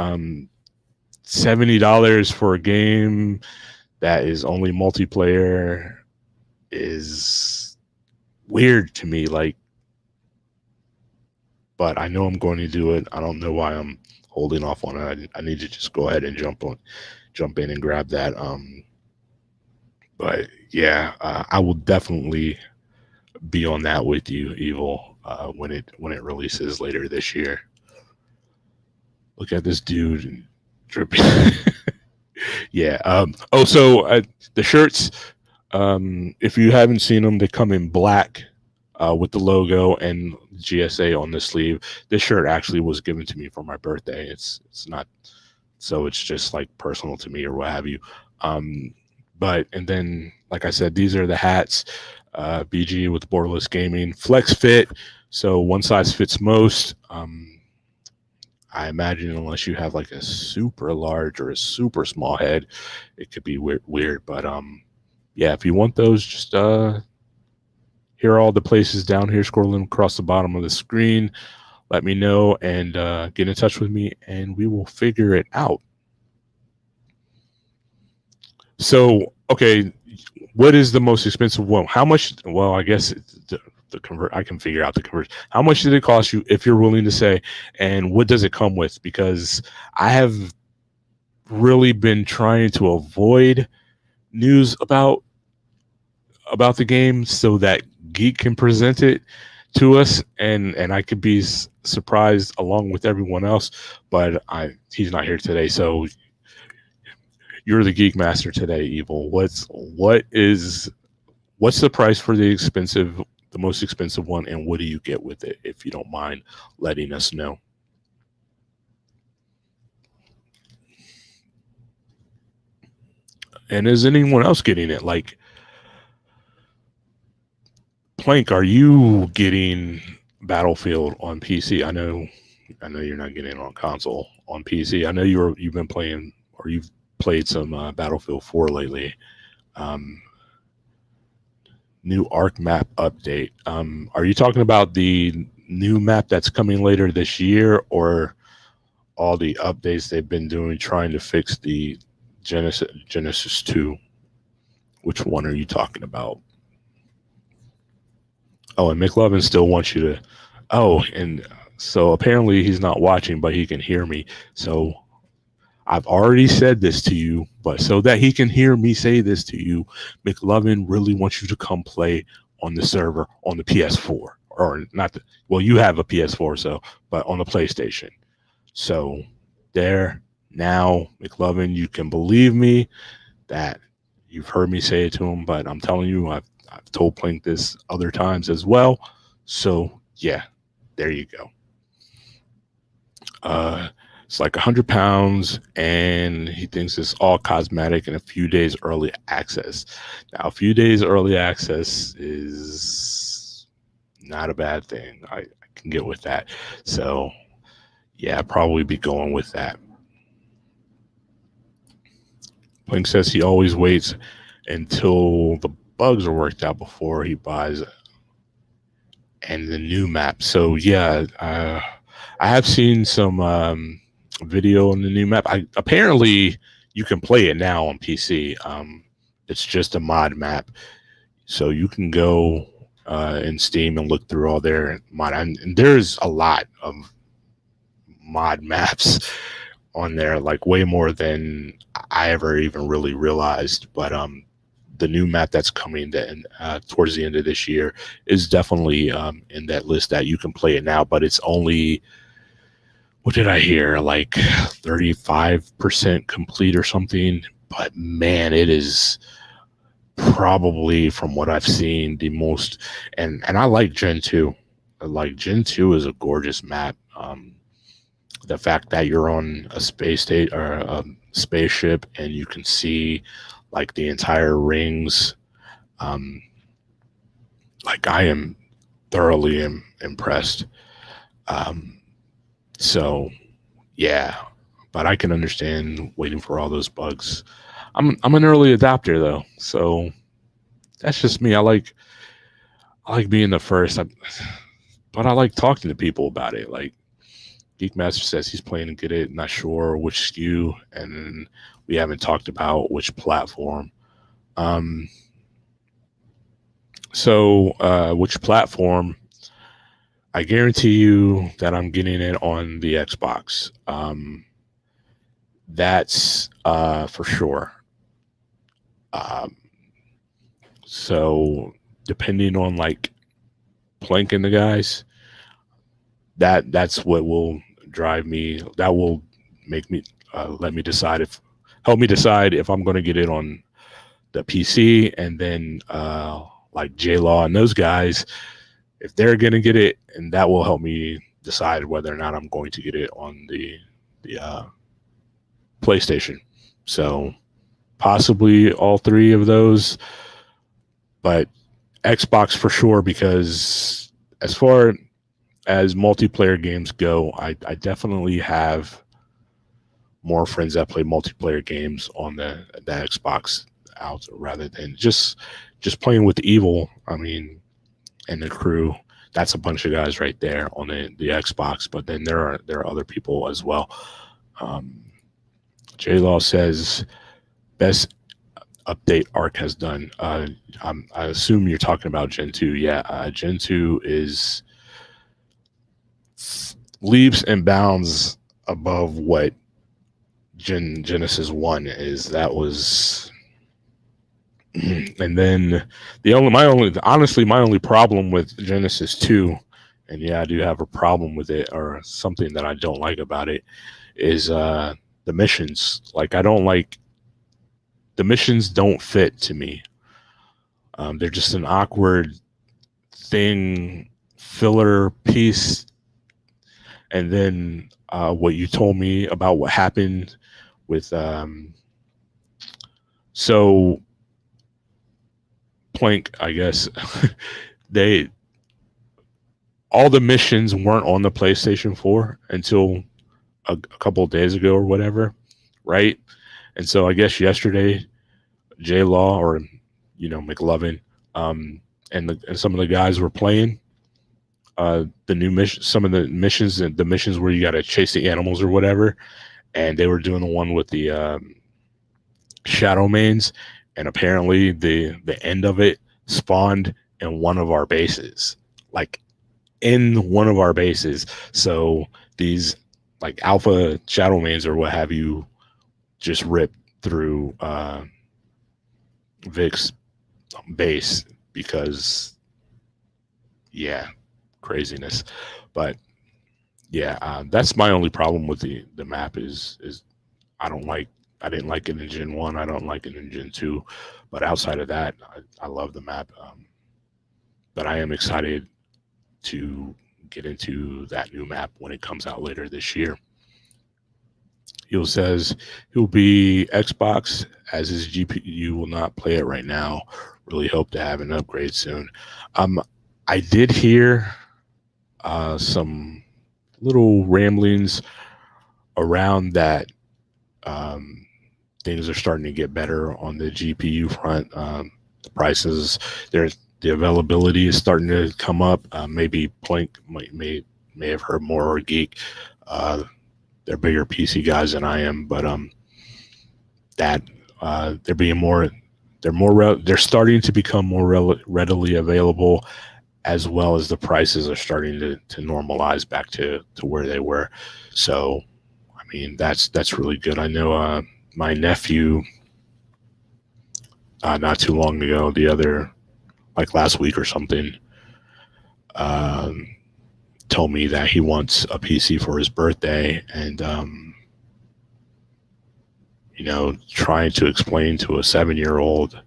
$70 for a game that is only multiplayer is weird to me. Like, but I know I'm going to do it. I don't know why I'm holding off on it. I need to just go ahead and jump in and grab that. But yeah, I will definitely be on that with you, Evil, when it releases later this year. Look at this dude dripping. Yeah. So the shirts, if you haven't seen them, they come in black with the logo and GSA on the sleeve. This shirt actually was given to me for my birthday. It's not, so it's just like personal to me or what have you. But, and then, like I said, these are the hats, BG with Borderless Gaming, flex fit. So one size fits most. I imagine unless you have like a super large or a super small head, it could be weird. But yeah, if you want those, just here are all the places down here scrolling across the bottom of the screen. Let me know and get in touch with me, and we will figure it out. So, okay, what is the most expensive one? How much? Well, I guess the convert, I can figure out the conversion. How much did it cost you, if you're willing to say, and what does it come with? Because I have really been trying to avoid news about the game so that Geek can present it to us, and I could be surprised along with everyone else. But he's not here today, so you're the Geek Master today, Evil. What's the price for the most expensive one, and what do you get with it, if you don't mind letting us know? And is anyone else getting it? Like, Plank, are you getting Battlefield on PC? I know you're not getting it on console. On PC, I know you've been playing, or you've played some Battlefield 4 lately. New ARC map update. Are you talking about the new map that's coming later this year, or all the updates they've been doing trying to fix the Genesis 2? Which one are you talking about? Oh, and McLovin still wants you to. Oh, and so apparently he's not watching, but he can hear me. So I've already said this to you, but so that he can hear me say this to you, McLovin really wants you to come play on the server on the PS4, or not. Well, you have a PS4, so, but on the PlayStation. So there now, McLovin, you can believe me that you've heard me say it to him, but I'm telling you, I've told Plank this other times as well. So yeah, there you go. It's like 100 pounds, and he thinks it's all cosmetic and a few days early access. Now, a few days early access is not a bad thing. I can get with that. So yeah, I'd probably be going with that. Plank says he always waits until the bugs are worked out before he buys it. And the new map. So yeah, I have seen some video on the new map. Apparently you can play it now on PC. It's just a mod map, so you can go in Steam and look through all their mod. And there's a lot of mod maps on there, like way more than I ever even really realized. But the new map that's coming then towards the end of this year is definitely in that list that you can play it now. But it's only, what did I hear, like 35% complete or something. But man, it is probably, from what I've seen, the most, and I like Gen 2. like Gen 2 is a gorgeous map. The fact that you're on a space state or a spaceship and you can see like the entire rings, um, like I am thoroughly impressed. Um, so yeah, but I can understand waiting for all those bugs. I'm an early adopter though, so that's just me. I like being the first, but I like talking to people about it. Like Geekmaster says he's playing Get It, not sure which SKU, and then we haven't talked about which platform. Um, which platform? I guarantee you that I'm getting it on the Xbox. That's for sure. Um, so depending on like planking the guys, that's what will drive me. That will make me let me decide if help me decide if I'm going to get it on the PC, and then like J Law and those guys, if they're going to get it, and that will help me decide whether or not I'm going to get it on the PlayStation. So possibly all three of those, but Xbox for sure, because as far as multiplayer games go, I definitely have more friends that play multiplayer games on the Xbox out rather than just playing with Evil. I mean, and the crew. That's a bunch of guys right there on the Xbox. But then there are other people as well. J Law says best update Arc has done. I assume you're talking about Gen 2. Yeah, Gen 2 is leaps and bounds above what Genesis 1 is. That was and then my only problem with Genesis 2, and yeah, I do have a problem with it, or something that I don't like about it, is the missions. Like the missions don't fit to me. They're just an awkward thing, filler piece. And then what you told me about what happened with so Plank, I guess they all the missions weren't on the PlayStation 4 until a couple of days ago or whatever, right? And so I guess yesterday, J Law or McLovin, and some of the guys were playing the new mission, some of the missions, and the missions where you got to chase the animals or whatever, and they were doing the one with the shadow mains, and apparently the end of it spawned in one of our bases, like in one of our bases. So these like alpha shadow mains or what have you just ripped through Vic's base because craziness. But that's my only problem with the map is I didn't like it in Gen 1. I don't like it in Gen 2. But outside of that, I love the map. But I am excited to get into that new map when it comes out later this year. He says he'll be Xbox as his GPU will not play it right now. Really hope to have an upgrade soon. I did hear some little ramblings around that things are starting to get better on the GPU front. The prices, the availability is starting to come up. Maybe Plank may have heard more, or Geek. They're bigger PC guys than I am, but they're starting to become more readily available, as well as the prices are starting to normalize back to where they were. So, I mean, that's really good. I know my nephew, not too long ago, like last week or something, told me that he wants a PC for his birthday, and trying to explain to a 7-year-old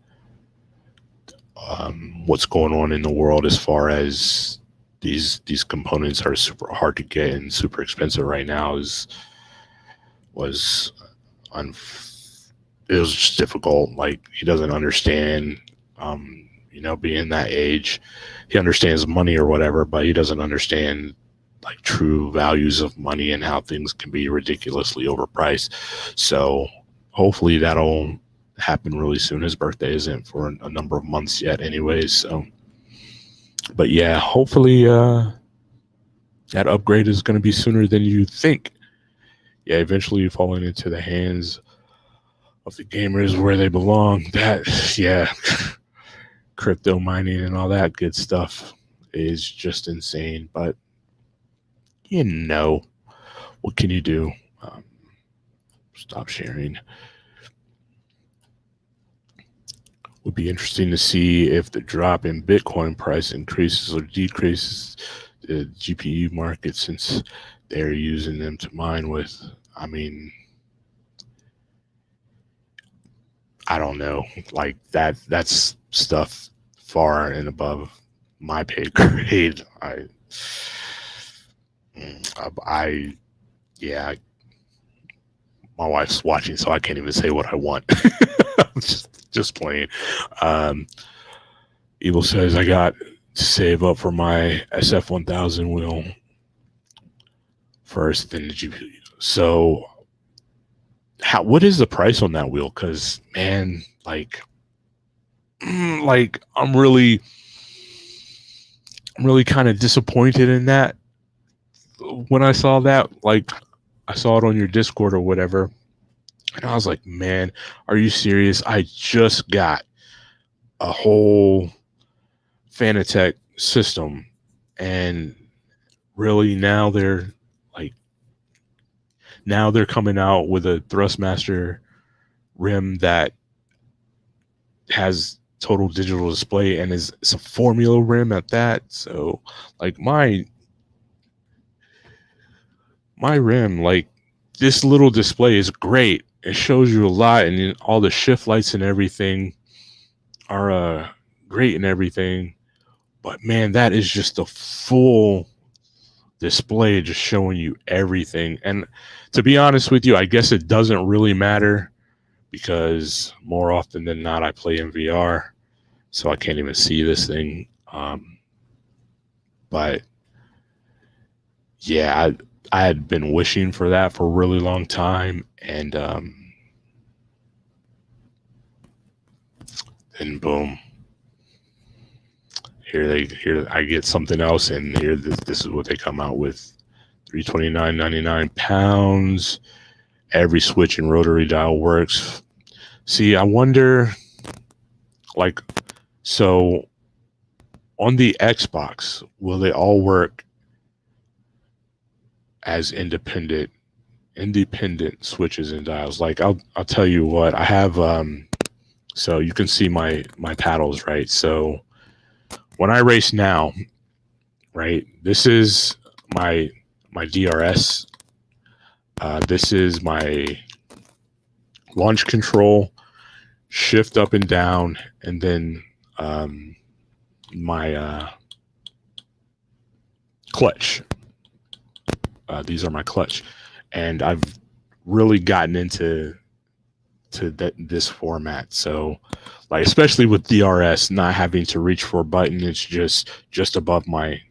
what's going on in the world as far as these components are super hard to get and super expensive right now was un, it was just difficult. Like, he doesn't understand, being that age, he understands money or whatever, but he doesn't understand like true values of money and how things can be ridiculously overpriced. So hopefully that'll happen really soon. His birthday isn't for a number of months yet anyways. So, but yeah, hopefully that upgrade is going to be sooner than you think. Yeah, eventually falling into the hands of the gamers where they belong. That, yeah, crypto mining and all that good stuff is just insane. But what can you do? Stop sharing. Would be interesting to see if the drop in Bitcoin price increases or decreases the GPU market, since they're using them to mine with. I mean, I don't know. Like, that's stuff far and above my pay grade. Yeah, my wife's watching, so I can't even say what I want. just playing. Evil says I got to save up for my SF1000 wheel first, then the GPU. So, what is the price on that wheel? Because, man, like I'm really kind of disappointed in that. When I saw that, like, I saw it on your Discord or whatever, and I was like, man, are you serious? I just got a whole Fanatec system, and really now they're coming out with a Thrustmaster rim that has total digital display and it's a formula rim at that. So, like, my rim, like, this little display is great. It shows you a lot, and all the shift lights and everything are great and everything. But man, that is just a full display, just showing you everything. And to be honest with you, I guess it doesn't really matter, because more often than not, I play in VR, so I can't even see this thing. But yeah, I had been wishing for that for a really long time, and then boom, here I get something else, and here this is what they come out with: £329.99. Every switch and rotary dial works. See, I wonder, like, so on the Xbox, will they all work as independent switches and dials? Like, I'll tell you what, I have so you can see my paddles, right? So when I race now, right, this is my DRS. This is my launch control, shift up and down, and then my clutch. These are my clutch, and I've really gotten into this format. So, like, especially with DRS, not having to reach for a button, it's just above my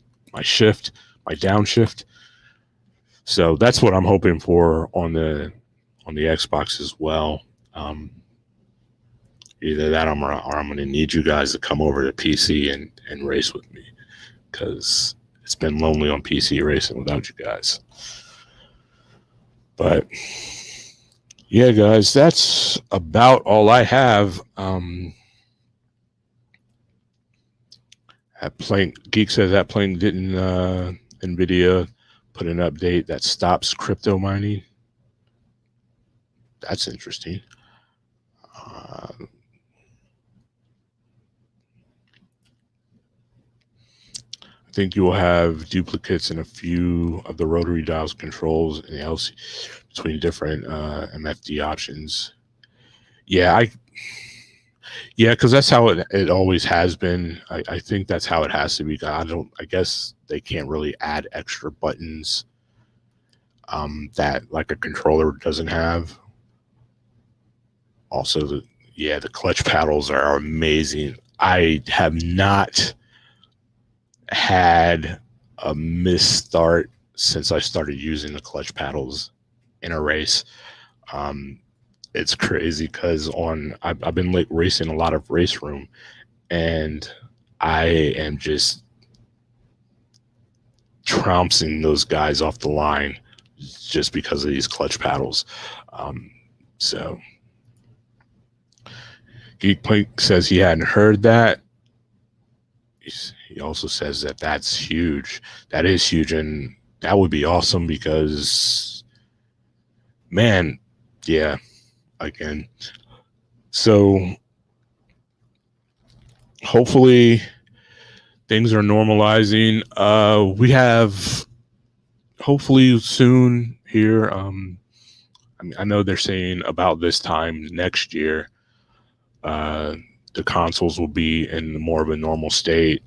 shift, my downshift. So that's what I'm hoping for on the Xbox as well. Either that, or I'm going to need you guys to come over to PC and race with me, because it's been lonely on PC racing without you guys. But yeah, guys, that's about all I have. Geek says that Plank didn't NVIDIA put an update that stops crypto mining. That's interesting. I think you will have duplicates in a few of the rotary dials controls and the LC between different MFD options. Yeah, Yeah, because that's how it always has been. I think that's how it has to be. I guess they can't really add extra buttons that like a controller doesn't have. Also, the clutch paddles are amazing. I have not had a misstart since I started using the clutch paddles in a race. Um, it's crazy because I've been like racing a lot of race room, and I am just trouncing those guys off the line just because of these clutch paddles. Um, so Geek Punk says he hadn't heard that. He also says that that's huge. That is huge, and that would be awesome because, man, yeah, again. So hopefully things are normalizing. We have hopefully soon here. I mean, I know they're saying about this time next year, uh, the consoles will be in more of a normal state.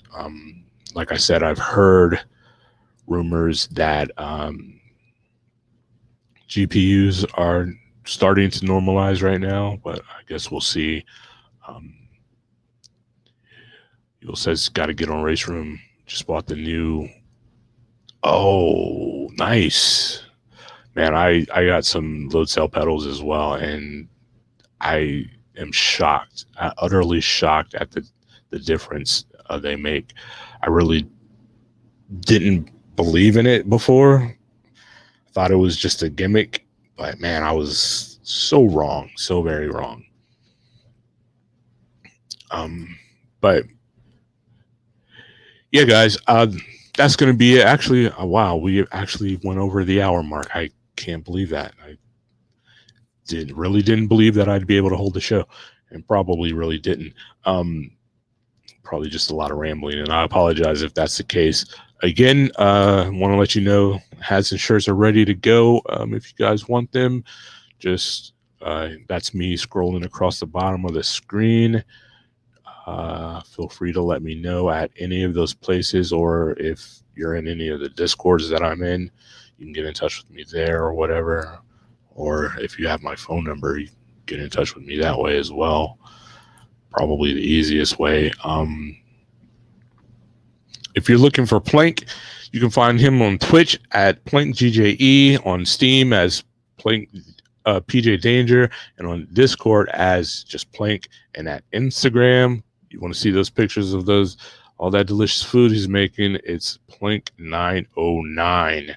Like I said, I've heard rumors that GPUs are starting to normalize right now, but I guess we'll see. Um, Eagle says, got to get on Race Room. Just bought the new. Oh, nice. Man, I got some load cell pedals as well, and I am shocked, utterly shocked at the difference they make. I really didn't believe in it before. Thought it was just a gimmick, but man, I was so wrong, so very wrong. But yeah, guys, that's going to be it. Actually, wow, we actually went over the hour mark. I can't believe that. I really didn't believe that I'd be able to hold the show, and probably really didn't. Probably just a lot of rambling, and I apologize if that's the case. Again, want to let you know hats and shirts are ready to go. If you guys want them, just that's me scrolling across the bottom of the screen. Feel free to let me know at any of those places, or if you're in any of the discords that I'm in, you can get in touch with me there or whatever. Or if you have my phone number, you can get in touch with me that way as well. Probably the easiest way. If you're looking for Plank, you can find him on Twitch at PlankGJE, on Steam as Plank PJ Danger, and on Discord as just Plank, and at Instagram, you want to see those pictures of all that delicious food he's making, it's Plank909.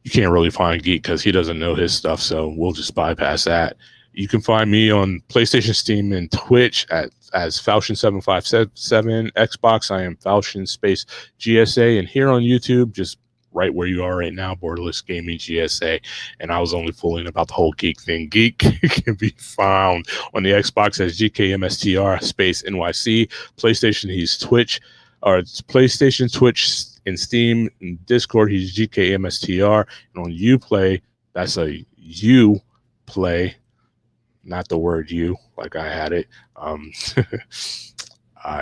You can't really find Geek because he doesn't know his stuff, so we'll just bypass that. You can find me on PlayStation, Steam, and Twitch as Falchion757. Xbox, I am Falchion Space GSA, and here on YouTube, just right where you are right now, Borderless Gaming GSA. And I was only fooling about the whole Geek thing. Geek can be found on the Xbox as GKMSTR Space NYC. PlayStation, he's Twitch, or it's PlayStation, Twitch, in Steam, in Discord, he's GKMSTR. And on Uplay, that's a Uplay, not the word you, like I had it.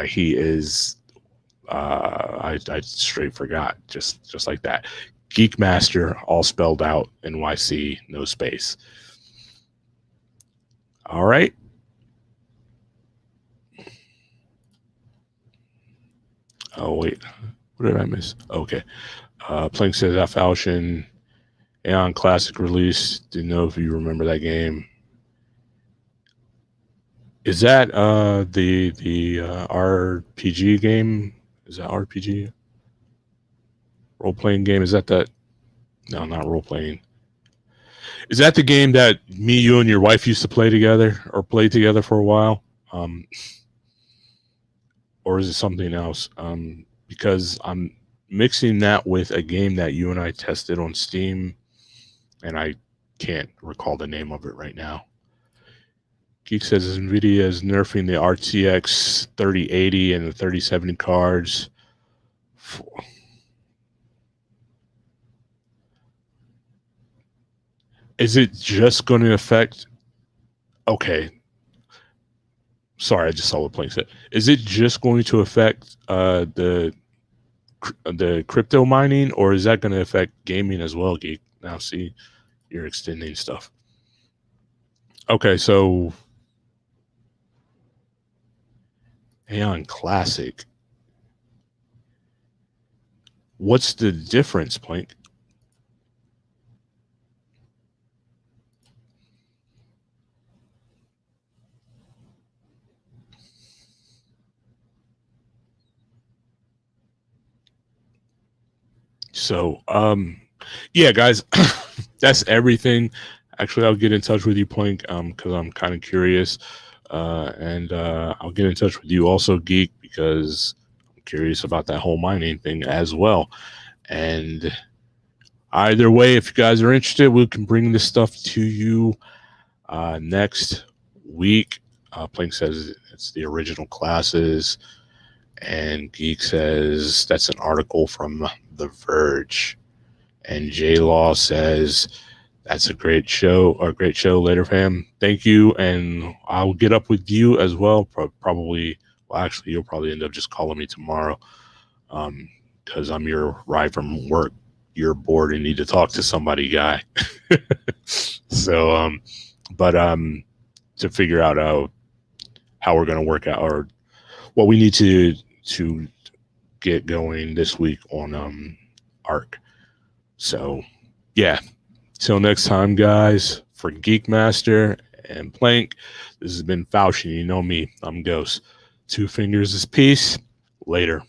He is, I straight forgot, just like that. Geek Master, all spelled out, NYC, no space. All right. Oh, wait. What did I miss? Okay. Plank says that Falchion Aeon Classic release. Didn't know if you remember that game. Is that the RPG game? Is that RPG? Role playing game? Is that that? No, not role playing. Is that the game that me, you, and your wife used to play together or play together for a while? Or is it something else? Because I'm mixing that with a game that you and I tested on Steam, and I can't recall the name of it right now. Geek says NVIDIA is nerfing the RTX 3080 and the 3070 cards. Is it just going to affect? Okay, Sorry, I just saw what Plank said. Is it just going to affect the crypto mining, or is that going to affect gaming as well, Geek? Now, see, you're extending stuff. Okay, so Aeon Classic. What's the difference, Plank? So, yeah, guys, that's everything. Actually, I'll get in touch with you, Plank, because I'm kind of curious, and I'll get in touch with you also, Geek, because I'm curious about that whole mining thing as well. And either way, if you guys are interested, we can bring this stuff to you next week. Plank says it's the original classes, and Geek says that's an article from The Verge. And J Law says that's a great show, or great show later, fam. Thank you, and I'll get up with you as well. Probably, well, actually, you'll probably end up just calling me tomorrow, because I'm your ride from work. You're bored and need to talk to somebody, guy. So, but to figure out how we're gonna work out, or what we need to get going this week on ARC. So, yeah. Till next time, guys. For Geekmaster and Plank, this has been Fauci. You know me. I'm Ghost. Two fingers is peace. Later.